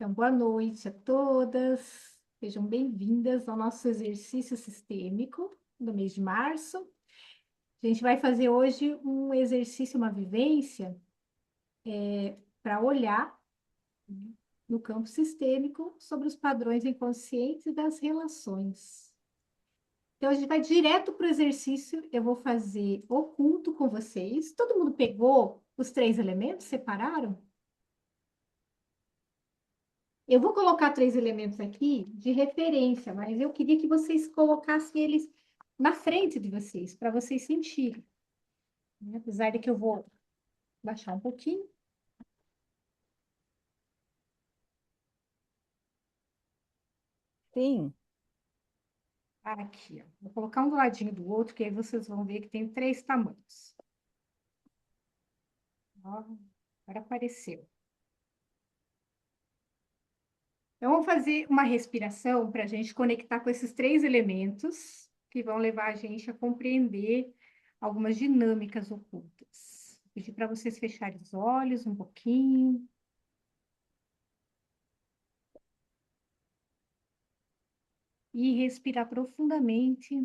Então, boa noite a todas. Sejam bem-vindas ao nosso exercício sistêmico do mês de março. A gente vai fazer hoje um exercício, uma vivência, para olhar no campo sistêmico sobre os padrões inconscientes das relações. Então, a gente vai direto para o exercício. Eu vou fazer oculto com vocês. Todo mundo pegou os três elementos? Separaram? Eu vou colocar três elementos aqui de referência, mas eu queria que vocês colocassem eles na frente de vocês, para vocês sentirem, né? Apesar de que eu vou baixar um pouquinho. Sim, Aqui, ó. Vou colocar um do ladinho do outro, que aí vocês vão ver que tem três tamanhos. Ó, agora apareceu. Então, vamos fazer uma respiração para a gente conectar com esses três elementos que vão levar a gente a compreender algumas dinâmicas ocultas. Vou pedir para vocês fecharem os olhos um pouquinho. E respirar profundamente,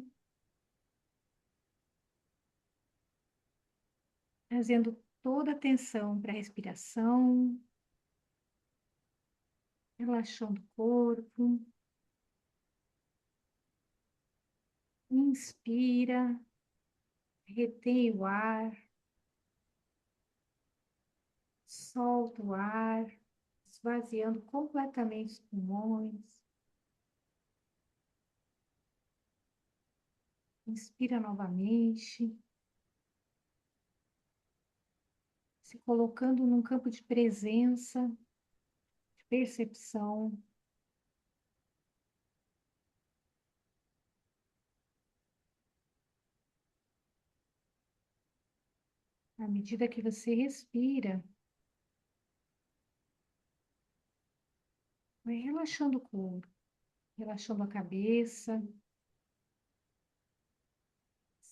trazendo toda a atenção para a respiração, relaxando o corpo. Inspira, retém o ar, solta o ar, esvaziando completamente os pulmões. Inspira novamente, se colocando num campo de presença, de percepção. À medida que você respira, vai relaxando o corpo, relaxando a cabeça.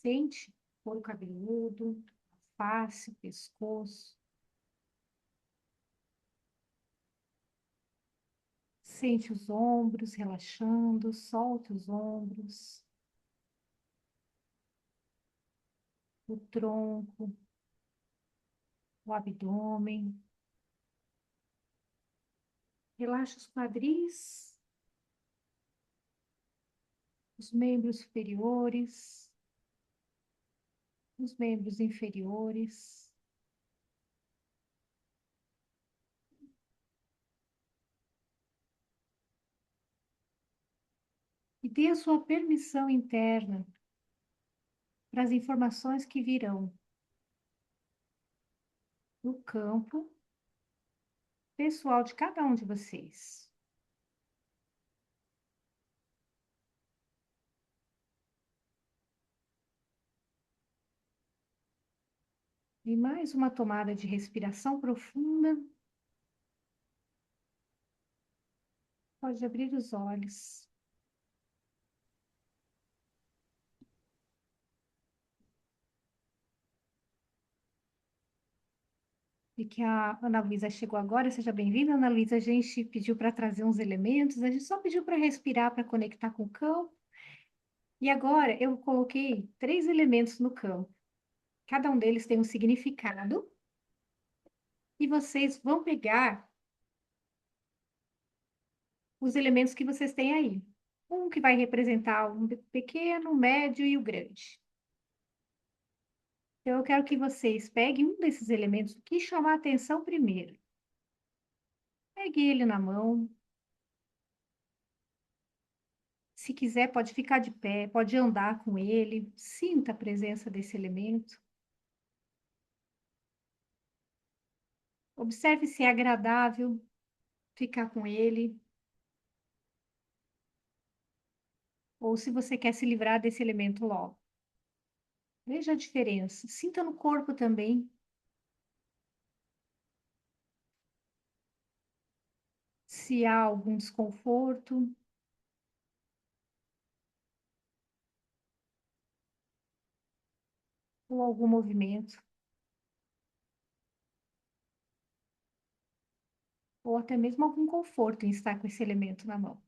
Sente o couro cabeludo, face, pescoço. Sente os ombros relaxando, solta os ombros, o tronco, o abdômen. Relaxa os quadris, os membros superiores, os membros inferiores. E dê a sua permissão interna para as informações que virão no campo pessoal de cada um de vocês. E mais uma tomada de respiração profunda. Pode abrir os olhos. E que a Ana Luísa chegou agora. Seja bem-vinda, Ana Luísa. A gente pediu para trazer uns elementos, a gente só pediu para respirar, para conectar com o campo. E agora eu coloquei três elementos no campo. Cada um deles tem um significado. E vocês vão pegar os elementos que vocês têm aí. Um que vai representar um pequeno, o médio e o grande. Então, eu quero que vocês peguem um desses elementos que chamar a atenção primeiro. Pegue ele na mão. Se quiser, pode ficar de pé, pode andar com ele, sinta a presença desse elemento. Observe se é agradável ficar com ele, ou se você quer se livrar desse elemento logo. Veja a diferença. Sinta no corpo também. Se há algum desconforto, ou algum movimento. ou até mesmo algum conforto em estar com esse elemento na mão.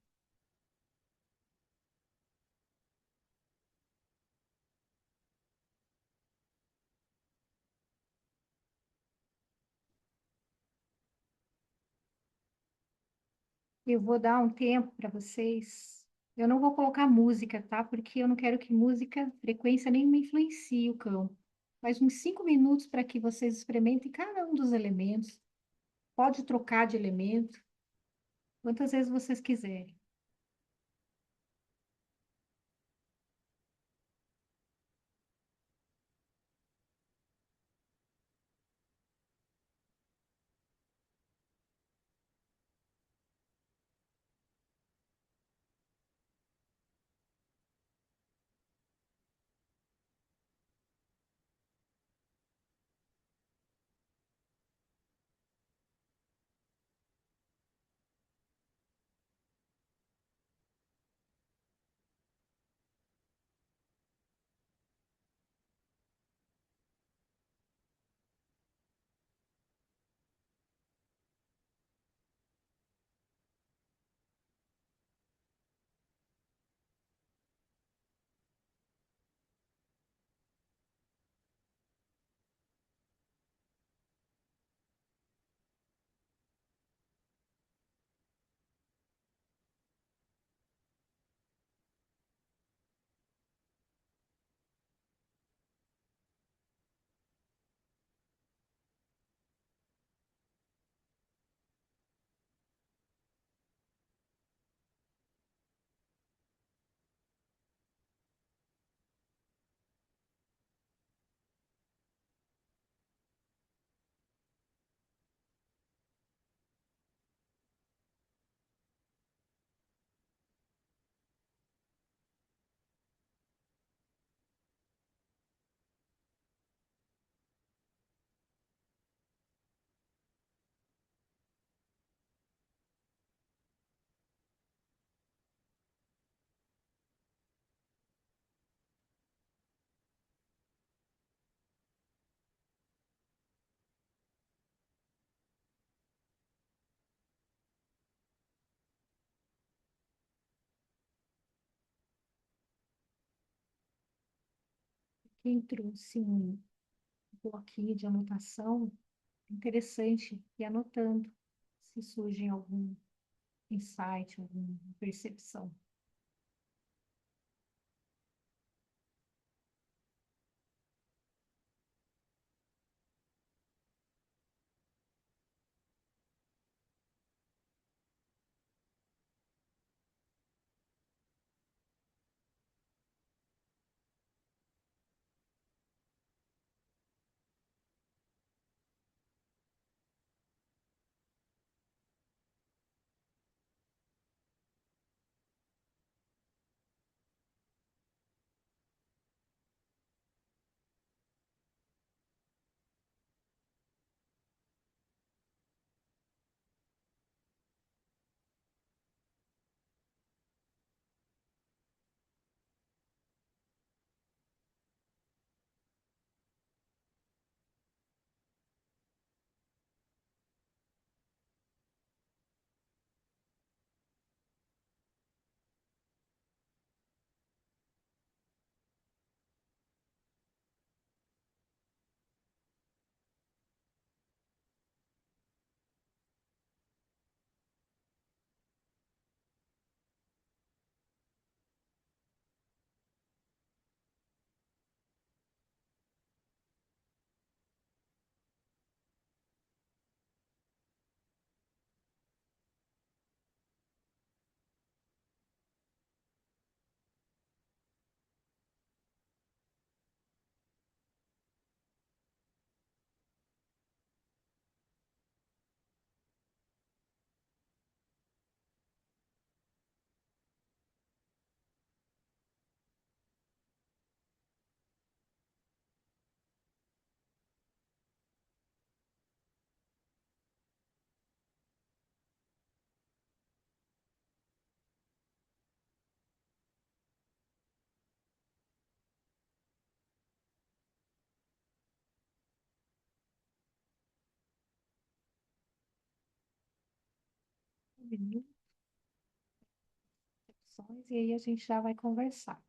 Eu vou dar um tempo para vocês. Eu não vou colocar música, tá? Porque eu não quero que música, frequência nenhuma influencie o campo. Mas uns 5 minutos para que vocês experimentem cada um dos elementos. Pode trocar de elemento quantas vezes vocês quiserem. Quem trouxe um bloquinho de anotação, interessante, e anotando se surge algum insight, alguma percepção. minutos, e aí a gente já vai conversar.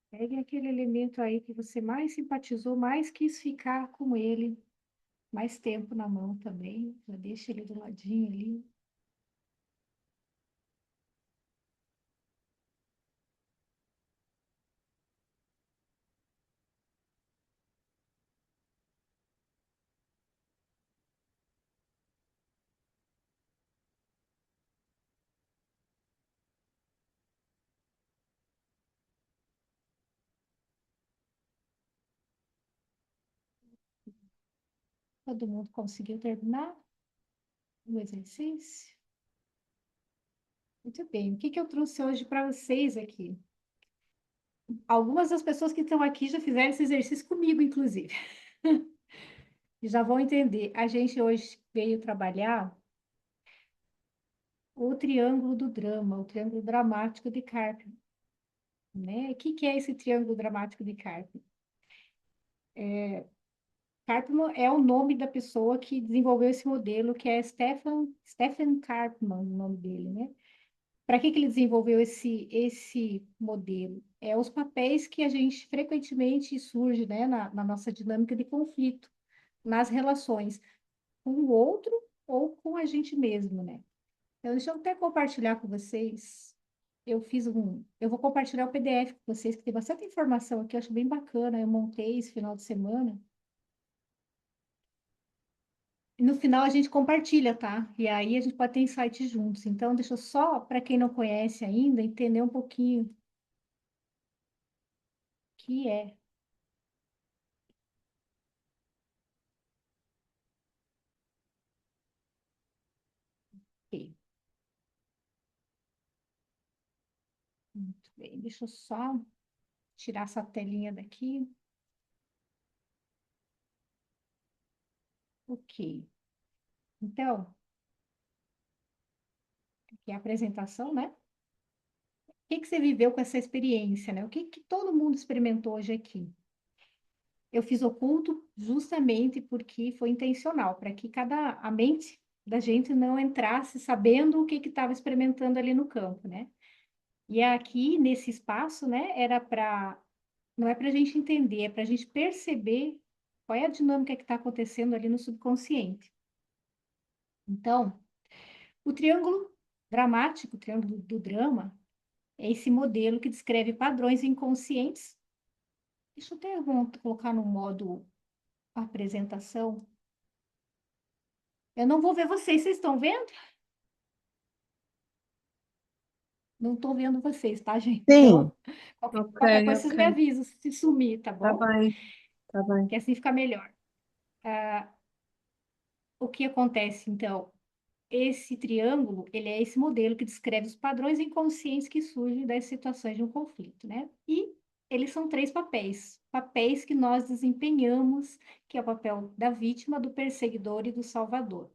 Pegue aquele elemento aí que você mais simpatizou, mais quis ficar com ele mais tempo na mão também. Já deixa ele do ladinho ali. Todo mundo conseguiu terminar o exercício? Muito bem. O que que eu trouxe hoje para vocês aqui? Algumas das pessoas que estão aqui já fizeram esse exercício comigo, inclusive. E já vão entender. A gente hoje veio trabalhar o triângulo do drama, o triângulo dramático de Karpman, né? O que que é esse triângulo dramático de Karpman? Karpman é o nome da pessoa que desenvolveu esse modelo, que é Stephen Karpman, o nome dele, né? Para que que ele desenvolveu esse modelo? É os papéis que a gente frequentemente surge, né, na nossa dinâmica de conflito, nas relações com o outro ou com a gente mesmo, né? Então, deixa eu até compartilhar com vocês. Eu vou compartilhar o PDF com vocês, que tem bastante informação aqui, eu acho bem bacana. Eu montei esse final de semana. E no final a gente compartilha, tá? E aí a gente pode ter insights juntos. Então, deixa eu só, para quem não conhece ainda, entender um pouquinho o que é. Ok. Muito bem, deixa eu só tirar essa telinha daqui. Ok. Então, aqui é a apresentação, né? O que que você viveu com essa experiência, né? O que que todo mundo experimentou hoje aqui? Eu fiz oculto justamente porque foi intencional, para que a mente da gente não entrasse sabendo o que que estava experimentando ali no campo, né? E aqui, nesse espaço, né, não é para a gente entender, é para a gente perceber qual é a dinâmica que está acontecendo ali no subconsciente. Então, o triângulo dramático, o triângulo do drama, é esse modelo que descreve padrões inconscientes. Deixa eu até colocar no modo apresentação. Eu não vou ver vocês, vocês estão vendo? Não estou vendo vocês, tá, gente? Sim, Então, ok, qualquer coisa vocês ok. me avisam se sumir, tá Tá bom? bem, tá bem. Que assim fica melhor. O que acontece, então? Esse triângulo, ele é esse modelo que descreve os padrões inconscientes que surgem das situações de um conflito, né? E eles são três papéis. Papéis que nós desempenhamos, que é o papel da vítima, do perseguidor e do salvador.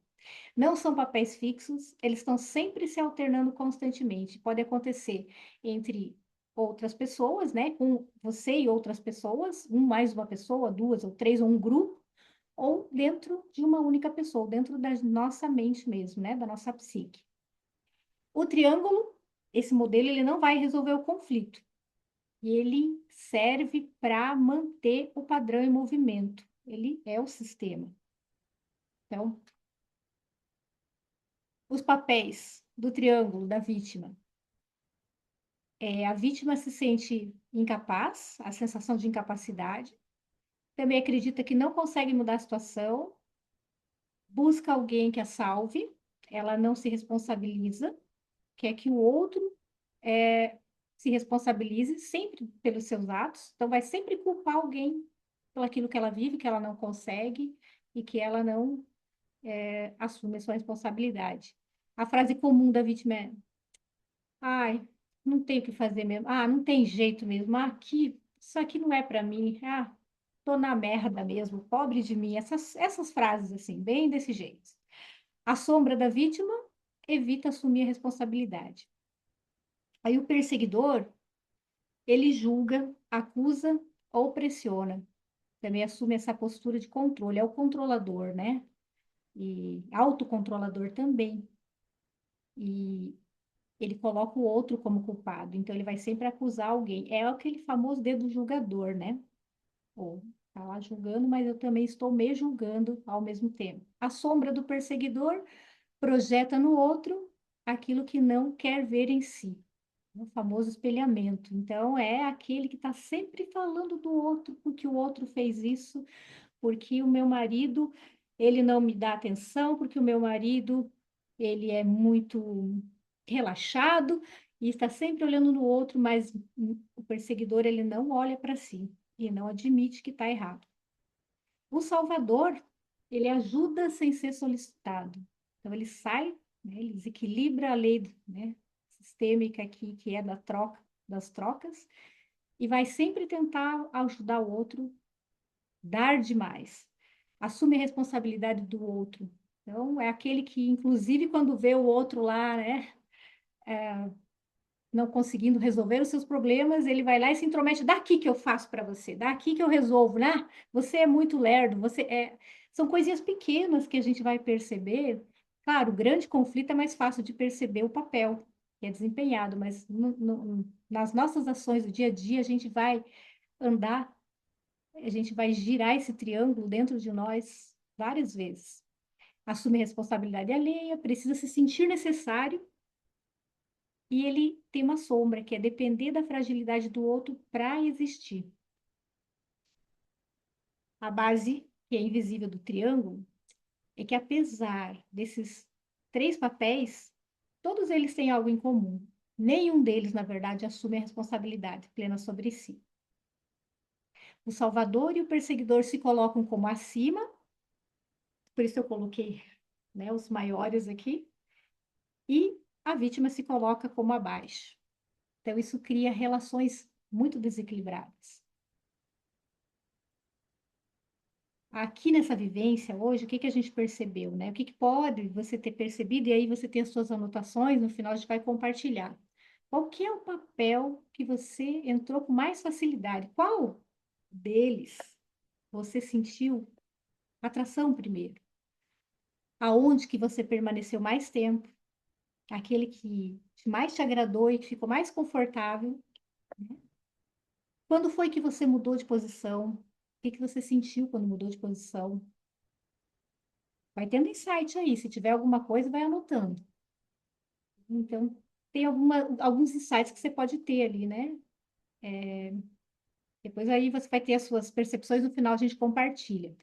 Não são papéis fixos, eles estão sempre se alternando constantemente. Pode acontecer entre outras pessoas, né? Com você e outras pessoas, um mais uma pessoa, duas ou três, ou um grupo, ou dentro de uma única pessoa, dentro da nossa mente mesmo, né? Da nossa psique. O triângulo esse modelo ele não vai resolver o conflito. Ele serve para manter o padrão em movimento. Ele é o sistema. Então, os papéis do triângulo da vítima. A vítima se sente incapaz, a sensação de incapacidade. Também acredita que não consegue mudar a situação. Busca alguém que a salve. Ela não se responsabiliza. Quer que o outro se responsabilize sempre pelos seus atos. Então, vai sempre culpar alguém pelo aquilo que ela vive, que ela não consegue e que ela não assume a sua responsabilidade. A frase comum da vítima é: ai, não tem o que fazer mesmo. Ah, não tem jeito mesmo. Ah, isso aqui não é para mim. Ah, tô na merda mesmo. Pobre de mim. Essas frases assim, bem desse jeito. A sombra da vítima evita assumir a responsabilidade. Aí o perseguidor, ele julga, acusa ou pressiona. Também assume essa postura de controle. É o controlador, né? E autocontrolador também. E ele coloca o outro como culpado. Então, ele vai sempre acusar alguém. É aquele famoso dedo julgador, né? Ou tá lá julgando, mas eu também estou me julgando ao mesmo tempo. A sombra do perseguidor projeta no outro aquilo que não quer ver em si. O famoso espelhamento. Então, é aquele que está sempre falando do outro, porque o outro fez isso, porque o meu marido, ele não me dá atenção, porque o meu marido, ele é muito relaxado e está sempre olhando no outro, mas o perseguidor, ele não olha para si e não admite que está errado. O salvador, ele ajuda sem ser solicitado. Então, ele sai, né, ele desequilibra a lei, né, sistêmica aqui, que é das trocas, e vai sempre tentar ajudar o outro, dar demais. Assume a responsabilidade do outro. Então, é aquele que, inclusive, quando vê o outro lá, né, não conseguindo resolver os seus problemas, ele vai lá e se intromete, daqui que eu faço para você, daqui que eu resolvo, né? Você é muito lerdo, você é... São coisinhas pequenas que a gente vai perceber. Claro, o grande conflito é mais fácil de perceber o papel que é desempenhado, mas nas nossas ações do dia a dia, a gente vai andar, a gente vai girar esse triângulo dentro de nós várias vezes. Assume responsabilidade alheia, precisa se sentir necessário e ele tem uma sombra, que é depender da fragilidade do outro para existir. A base, que é invisível do triângulo, é que apesar desses três papéis, todos eles têm algo em comum. Nenhum deles, na verdade, assume a responsabilidade plena sobre si. O salvador e o perseguidor se colocam como acima, por isso eu coloquei, né, os maiores aqui, e a vítima se coloca como abaixo. Então, isso cria relações muito desequilibradas. Aqui nessa vivência hoje, o que que a gente percebeu, né? O que que pode você ter percebido, e aí você tem as suas anotações, no final a gente vai compartilhar. Qual que é o papel que você entrou com mais facilidade? Qual deles você sentiu atração primeiro? Aonde que você permaneceu mais tempo? Aquele que mais te agradou e que ficou mais confortável? Quando foi que você mudou de posição? O que que você sentiu quando mudou de posição? Vai tendo insight aí. Se tiver alguma coisa, vai anotando. Então, tem alguns insights que você pode ter ali, né? Depois aí você vai ter as suas percepções, no final a gente compartilha.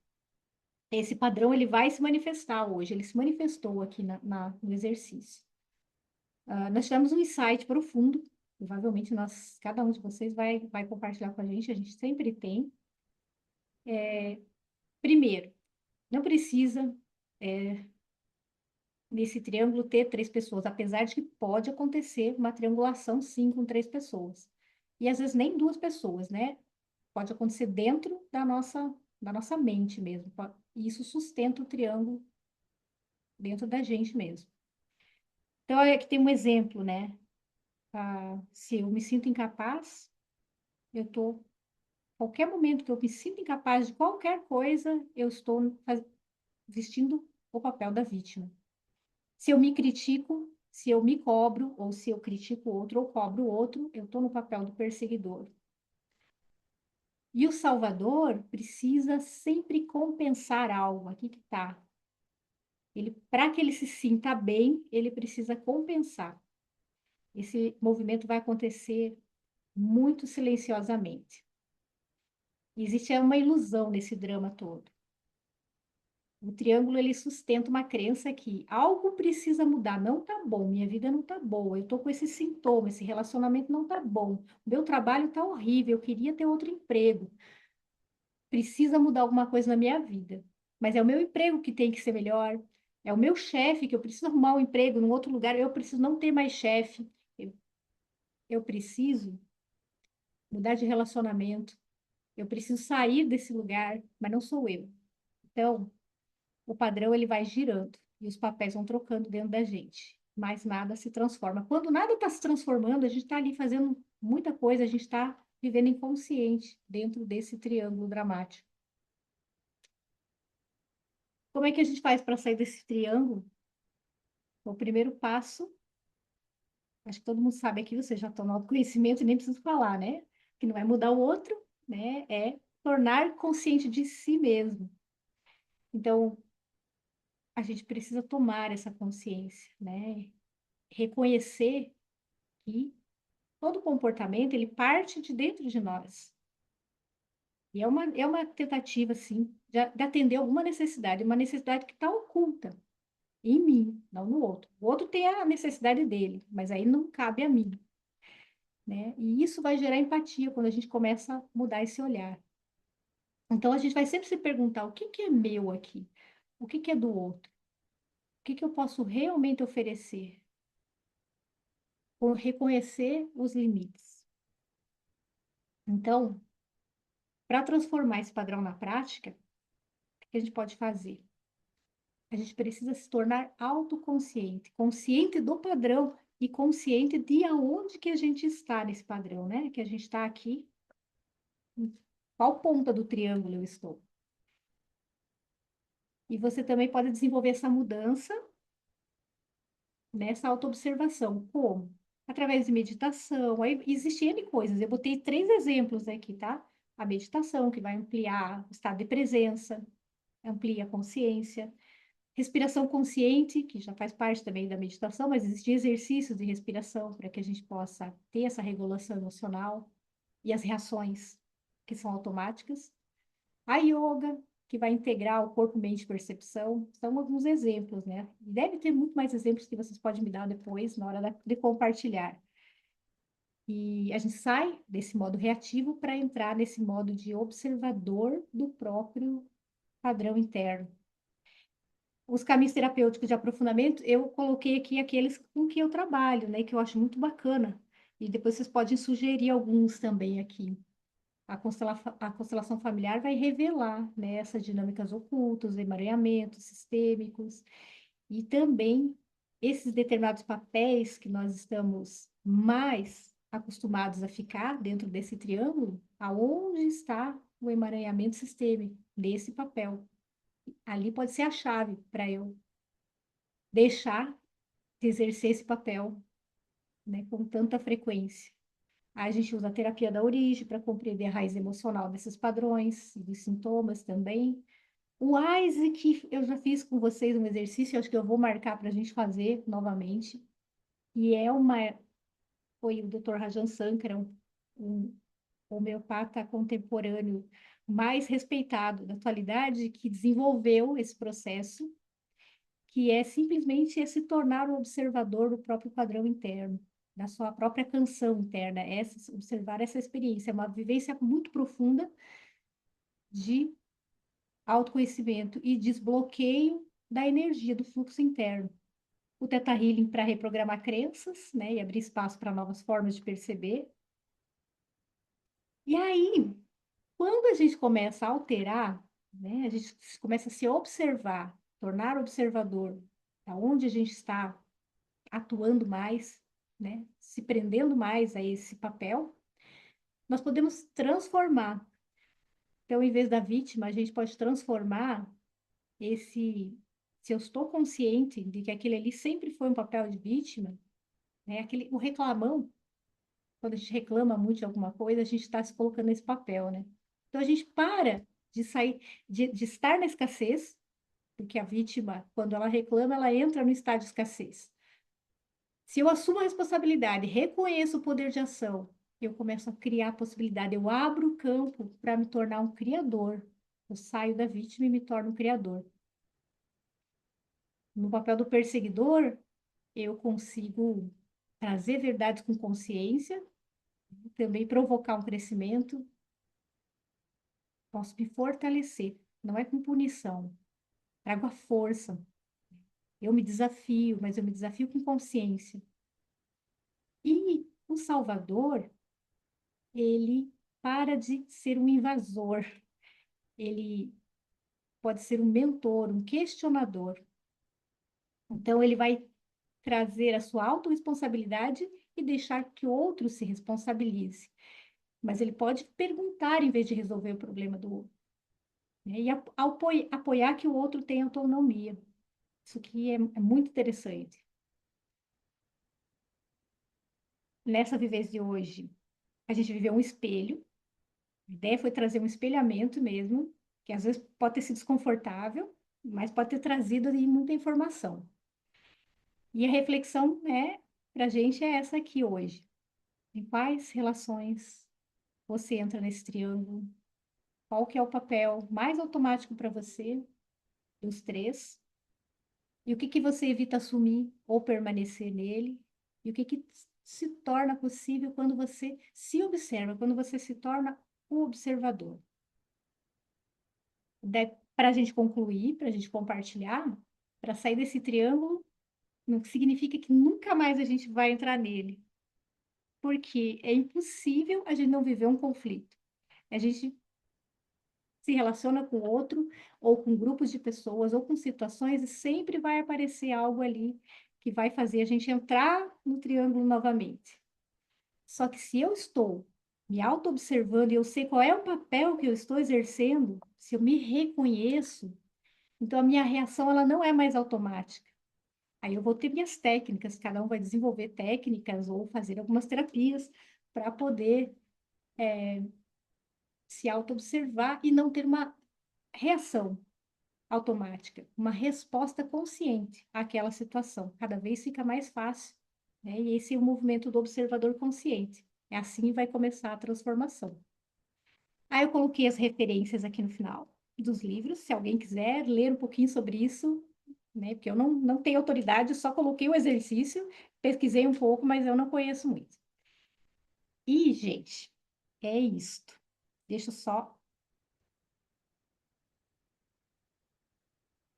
Esse padrão, ele vai se manifestar hoje, ele se manifestou aqui no exercício. Nós tivemos um insight profundo, provavelmente cada um de vocês vai compartilhar com a gente sempre tem. Primeiro, não precisa, nesse triângulo, ter três pessoas, apesar de que pode acontecer uma triangulação, sim, com três pessoas. E às vezes nem duas pessoas, né? Pode acontecer dentro da nossa mente mesmo. E isso sustenta o triângulo dentro da gente mesmo. Então, aqui tem um exemplo, né? Se eu me sinto incapaz, eu estou, qualquer momento que eu me sinto incapaz de qualquer coisa, eu estou vestindo o papel da vítima. Se eu me critico, Se eu me cobro, ou se eu critico o outro ou cobro o outro, eu estou no papel do perseguidor. E o salvador precisa sempre compensar algo. Aqui que está. Para que ele se sinta bem, ele precisa compensar. Esse movimento vai acontecer muito silenciosamente. Existe uma ilusão nesse drama todo. O triângulo, ele sustenta uma crença que algo precisa mudar, não tá bom, minha vida não tá boa, eu tô com esse sintoma, esse relacionamento não tá bom, meu trabalho tá horrível, eu queria ter outro emprego, precisa mudar alguma coisa na minha vida. Mas é o meu emprego que tem que ser melhor, é o meu chefe que eu preciso arrumar um emprego num outro lugar, eu preciso não ter mais chefe, eu preciso mudar de relacionamento, eu preciso sair desse lugar, mas não sou eu. Então, o padrão ele vai girando e os papéis vão trocando dentro da gente, mas nada se transforma. Quando nada está se transformando, a gente está ali fazendo muita coisa, a gente está vivendo inconsciente dentro desse triângulo dramático. Como é que a gente faz para sair desse triângulo? O primeiro passo, acho que todo mundo sabe aqui, você já está no autoconhecimento e nem preciso falar, né? Que não é mudar o outro, né? É tornar consciente de si mesmo. Então, a gente precisa tomar essa consciência, né? Reconhecer que todo comportamento, ele parte de dentro de nós. E é uma tentativa, assim, de atender alguma necessidade, uma necessidade que está oculta em mim, não no outro. O outro tem a necessidade dele, mas aí não cabe a mim, né? E isso vai gerar empatia quando a gente começa a mudar esse olhar. Então, a gente vai sempre se perguntar, o que que é meu aqui? O que que é do outro? O que que eu posso realmente oferecer? Ou reconhecer os limites. Então, para transformar esse padrão na prática, o que a gente pode fazer? A gente precisa se tornar autoconsciente, consciente do padrão e consciente de aonde que a gente está nesse padrão, né? Que a gente está aqui, em qual ponta do triângulo eu estou. E você também pode desenvolver essa mudança nessa autoobservação. Como? Através de meditação. Aí existem N coisas. Eu botei 3 exemplos aqui, tá? A meditação, que vai ampliar o estado de presença, amplia a consciência. Respiração consciente, que já faz parte também da meditação, mas existem exercícios de respiração para que a gente possa ter essa regulação emocional e as reações que são automáticas. A yoga, que vai integrar o corpo, mente e percepção, são alguns exemplos, né? Deve ter muito mais exemplos que vocês podem me dar depois, na hora de compartilhar. E a gente sai desse modo reativo para entrar nesse modo de observador do próprio padrão interno. Os caminhos terapêuticos de aprofundamento, eu coloquei aqui aqueles com que eu trabalho, né, que eu acho muito bacana. E depois vocês podem sugerir alguns também aqui. A constelação familiar vai revelar, né, essas dinâmicas ocultas, emaranhamentos sistêmicos, e também esses determinados papéis que nós estamos mais acostumados a ficar dentro desse triângulo, aonde está o emaranhamento sistêmico, nesse papel. Ali pode ser a chave para eu deixar de exercer esse papel, né, com tanta frequência. Aí a gente usa a terapia da origem para compreender a raiz emocional desses padrões e dos sintomas também. O AISE, que eu já fiz com vocês um exercício, acho que eu vou marcar para a gente fazer novamente, e foi o Dr. Rajan Sankara, um homeopata contemporâneo mais respeitado da atualidade, que desenvolveu esse processo, que é simplesmente se tornar o observador do próprio padrão interno, da sua própria canção interna, observar essa experiência, é uma vivência muito profunda de autoconhecimento e desbloqueio da energia do fluxo interno. O Theta Healing para reprogramar crenças, né, e abrir espaço para novas formas de perceber. E aí, quando a gente começa a alterar, né, a gente começa a se observar, tornar observador, aonde a gente está atuando mais, né, se prendendo mais a esse papel, nós podemos transformar. Então, em vez da vítima, a gente pode transformar esse Se eu estou consciente de que aquele ali sempre foi um papel de vítima, né? O reclamão, quando a gente reclama muito de alguma coisa, a gente está se colocando nesse papel, né? Então a gente para de sair, de estar na escassez, porque a vítima, quando ela reclama, ela entra no estado de escassez. Se eu assumo a responsabilidade, reconheço o poder de ação, eu começo a criar possibilidade, eu abro o campo para me tornar um criador. Eu saio da vítima e me torno um criador. No papel do perseguidor, eu consigo trazer verdades com consciência, também provocar um crescimento, posso me fortalecer. Não é com punição, trago a força. Eu me desafio, mas eu me desafio com consciência. E o Salvador, ele para de ser um invasor, ele pode ser um mentor, um questionador. Então, ele vai trazer a sua autorresponsabilidade e deixar que outro se responsabilize. Mas ele pode perguntar em vez de resolver o problema do outro, né? E apoiar que o outro tenha autonomia. Isso aqui é muito interessante. Nessa vivência de hoje, a gente viveu um espelho. A ideia foi trazer um espelhamento mesmo, que às vezes pode ter sido desconfortável, mas pode ter trazido ali muita informação. E a reflexão, né, para a gente é essa aqui hoje. Em quais relações você entra nesse triângulo? Qual que é o papel mais automático para você dos três? E o que que você evita assumir ou permanecer nele? E o que que se torna possível quando você se observa, quando você se torna o observador? Para a gente concluir, para a gente compartilhar, para sair desse triângulo, não significa que nunca mais a gente vai entrar nele, porque é impossível a gente não viver um conflito. A gente se relaciona com outro, ou com grupos de pessoas, ou com situações, e sempre vai aparecer algo ali que vai fazer a gente entrar no triângulo novamente. Só que se eu estou me auto-observando e eu sei qual é o papel que eu estou exercendo, se eu me reconheço, então a minha reação ela não é mais automática. Aí eu vou ter minhas técnicas, cada um vai desenvolver técnicas ou fazer algumas terapias para poder se auto-observar e não ter uma reação automática, uma resposta consciente àquela situação. Cada vez fica mais fácil, né? E esse é o movimento do observador consciente. É assim que vai começar a transformação. Aí eu coloquei as referências aqui no final dos livros, se alguém quiser ler um pouquinho sobre isso, né? Porque eu não tenho autoridade, eu só coloquei o exercício, pesquisei um pouco, mas eu não conheço muito. E, gente, é isto. Deixa eu só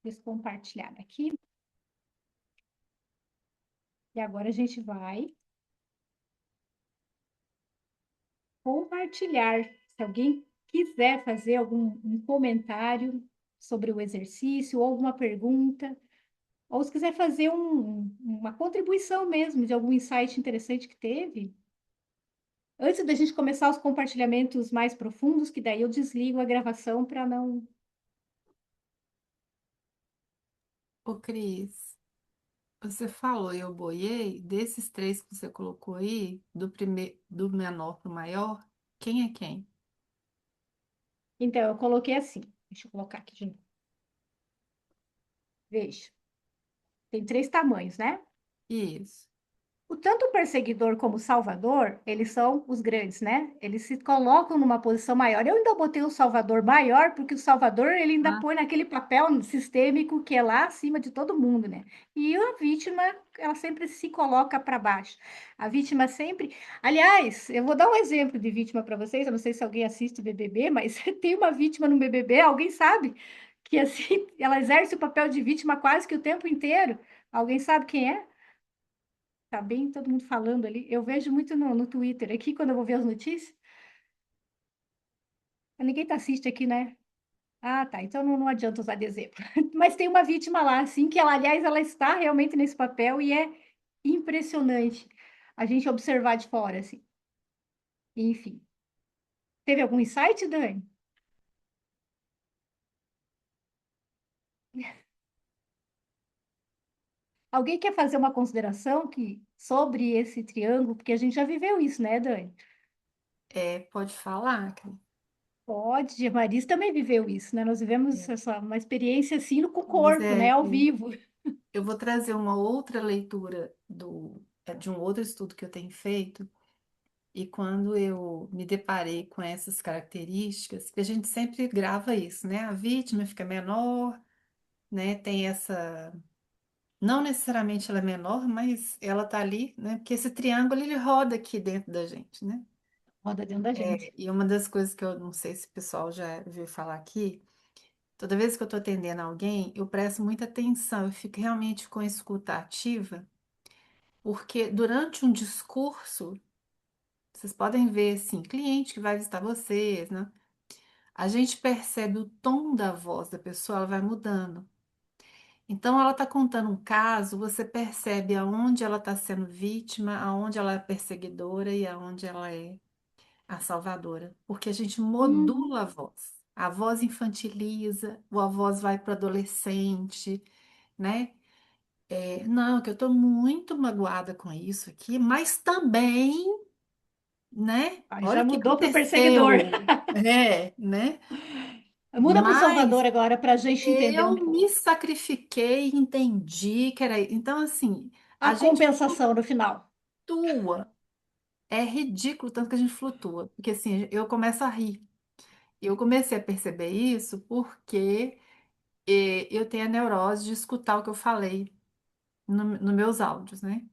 descompartilhar aqui. E agora a gente vai compartilhar. Se alguém quiser fazer algum um comentário sobre o exercício ou alguma pergunta, ou se quiser fazer uma contribuição mesmo de algum insight interessante que teve, antes da gente começar os compartilhamentos mais profundos, que daí eu desligo a gravação para não. Ô, Cris, você falou, eu boiei, desses três que você colocou aí, do menor para o maior, quem é quem? Então, eu coloquei assim. Deixa eu colocar aqui de novo. Veja, tem três tamanhos, né? Isso. O tanto o perseguidor como o salvador, eles são os grandes, né? Eles se colocam numa posição maior. Eu ainda botei o salvador maior, porque o salvador ele ainda Ah, põe naquele papel sistêmico que é lá acima de todo mundo, né? E a vítima, ela sempre se coloca para baixo. A vítima sempre. Aliás, eu vou dar um exemplo de vítima para vocês. Eu não sei se alguém assiste BBB, mas tem uma vítima no BBB, alguém sabe? Que assim, ela exerce o papel de vítima quase que o tempo inteiro. Alguém sabe quem é? Tá bem todo mundo falando ali. Eu vejo muito no Twitter aqui, quando eu vou ver as notícias. Mas ninguém tá assiste aqui, né? Ah, tá. Então não adianta usar de exemplo. Mas tem uma vítima lá, assim, que ela, aliás, ela está realmente nesse papel e é impressionante a gente observar de fora, assim. Enfim. Teve algum insight, Dani? Alguém quer fazer uma consideração sobre esse triângulo? Porque a gente já viveu isso, né, Dani? É, pode falar, Cris? Pode, a Marisa também viveu isso, né? Nós vivemos É. uma experiência assim com o Pois corpo, né, é, ao Cris. vivo. Eu vou trazer uma outra leitura de um outro estudo que eu tenho feito. E quando eu me deparei com essas características, porque a gente sempre grava isso, né? A vítima fica menor, né? Tem essa. Não necessariamente ela é menor, mas ela tá ali, né? Porque esse triângulo ele roda aqui dentro da gente, né? Roda dentro da gente. E uma das coisas que eu não sei se o pessoal já viu falar aqui, toda vez que eu tô atendendo alguém, eu presto muita atenção, eu fico realmente com a escuta ativa, porque durante um discurso, vocês podem ver, assim, cliente que vai visitar vocês, né? A gente percebe o tom da voz da pessoa, ela vai mudando. Então, ela está contando um caso, você percebe aonde ela está sendo vítima, aonde ela é perseguidora e aonde ela é a salvadora. Porque a gente Uhum. modula a voz. A voz infantiliza, ou a voz vai para o adolescente, né? Não, que eu estou muito magoada com isso aqui, mas também, né? Aí Olha já o que mudou para o perseguidor. aconteceu. Né? Muda para o Salvador Mas agora para a gente entender um eu me pouco. sacrifiquei, entendi que era. Então, assim, A a gente compensação no final. flutua. É ridículo tanto que a gente flutua. Porque, assim, eu começo a rir. Eu comecei a perceber isso porque eu tenho a neurose de escutar o que eu falei nos meus áudios, né?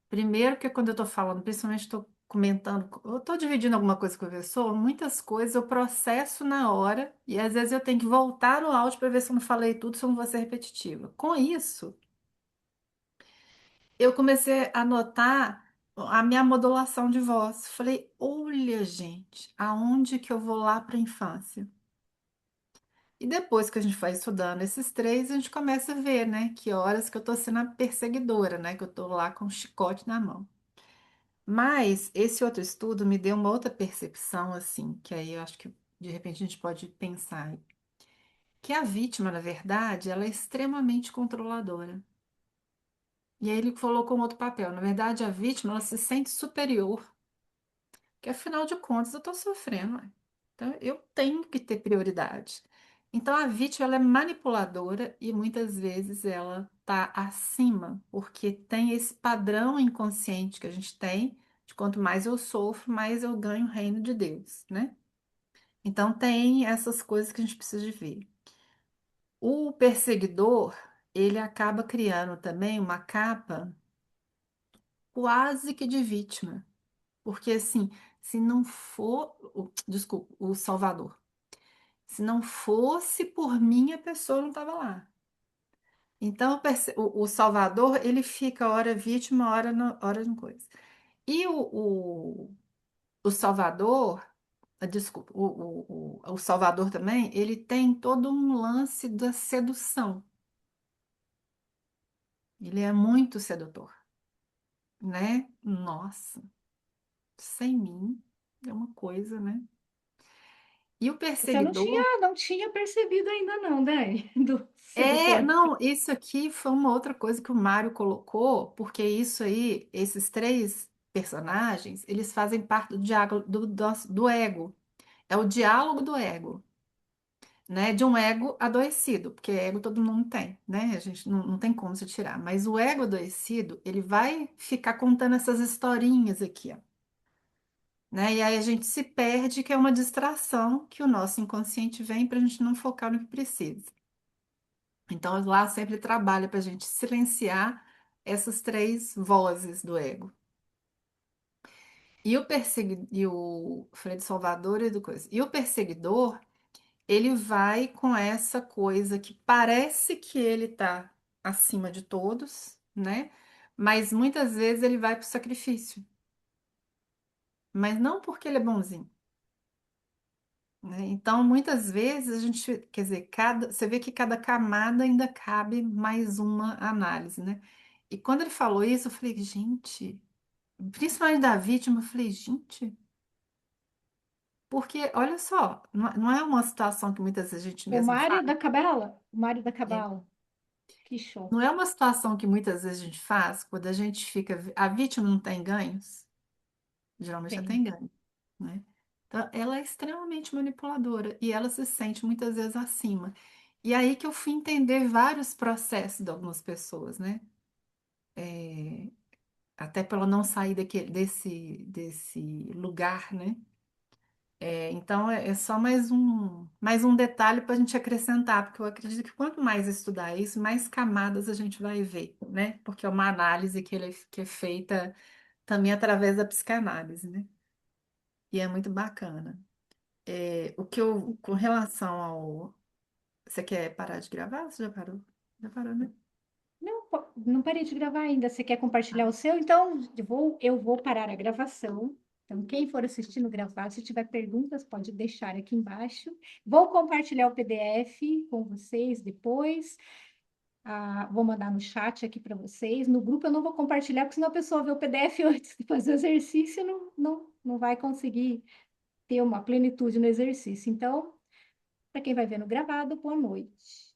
Primeiro que quando eu tô falando, principalmente estou comentando, eu tô dividindo alguma coisa com a pessoa, muitas coisas eu processo na hora e às vezes eu tenho que voltar no áudio para ver se eu não falei tudo, se eu não vou ser repetitiva. Com isso, eu comecei a notar a minha modulação de voz. Falei, olha, gente, aonde que eu vou lá para a infância? E depois que a gente vai estudando esses três, a gente começa a ver, né, que horas que eu tô sendo a perseguidora, né, que eu tô lá com o chicote na mão. Mas esse outro estudo me deu uma outra percepção, assim, que aí eu acho que de repente a gente pode pensar, que a vítima, na verdade, ela é extremamente controladora. E aí ele colocou um outro papel. Na verdade, a vítima, ela se sente superior, que afinal de contas eu estou sofrendo, ué. Então eu tenho que ter prioridade. Então a vítima, ela é manipuladora e muitas vezes ela está acima, porque tem esse padrão inconsciente que a gente tem de quanto mais eu sofro, mais eu ganho o reino de Deus, né? Então tem essas coisas que a gente precisa de ver. O perseguidor, ele acaba criando também uma capa quase que de vítima. Porque assim, se não for, desculpa, o Salvador, se não fosse por mim, a pessoa não estava lá. Então, o Salvador, ele fica hora vítima, hora, hora de coisa. E o Salvador, desculpa, o Salvador também, ele tem todo um lance da sedução. Ele é muito sedutor, né? Nossa, sem mim é uma coisa, né? E o Esse eu perseguidor. não tinha percebido ainda não, Dani, do sedutor. Não, isso aqui foi uma outra coisa que o Mário colocou, porque isso aí, esses três personagens, eles fazem parte do diálogo do ego. É o diálogo do ego, né? De um ego adoecido, porque ego todo mundo tem, né? A gente não tem como se tirar. Mas o ego adoecido, ele vai ficar contando essas historinhas aqui, ó, né? E aí a gente se perde, que é uma distração que o nosso inconsciente vem para a gente não focar no que precisa. Então, lá sempre trabalha para a gente silenciar essas três vozes do ego. E o Fred Salvador e do coisa. E o perseguidor, ele vai com essa coisa que parece que ele está acima de todos, né? Mas muitas vezes ele vai para o sacrifício. Mas não porque ele é bonzinho, né? Então, muitas vezes a gente, quer dizer, você vê que cada camada ainda cabe mais uma análise, né? E quando ele falou isso, eu falei, gente, principalmente da vítima, eu falei, gente, porque olha só, não é uma situação que muitas vezes a gente O mesmo Mário faz. da Cabela? O Mário da É. Cabala. Que Não choque. é uma situação que muitas vezes a gente faz quando a gente fica. A vítima não tem ganhos, geralmente já Tem. tem ganho, né? Então, ela é extremamente manipuladora e ela se sente muitas vezes acima. E aí que eu fui entender vários processos de algumas pessoas, né? É, até para ela não sair desse lugar, né? Então é só mais um detalhe para a gente acrescentar, porque eu acredito que quanto mais estudar isso, mais camadas a gente vai ver, né? Porque é uma análise que é feita também através da psicanálise, né? E é muito bacana. Com relação ao. Você quer parar de gravar? Você já parou? Já parou, né? Não, não parei de gravar ainda. Você quer compartilhar Ah, o seu? Então, eu vou parar a gravação. Então, quem for assistindo gravado, se tiver perguntas, pode deixar aqui embaixo. Vou compartilhar o PDF com vocês depois. Vou mandar no chat aqui para vocês. No grupo eu não vou compartilhar, porque senão a pessoa vê o PDF antes de fazer o exercício, não vai conseguir ter uma plenitude no exercício. Então, para quem vai ver no gravado, boa noite.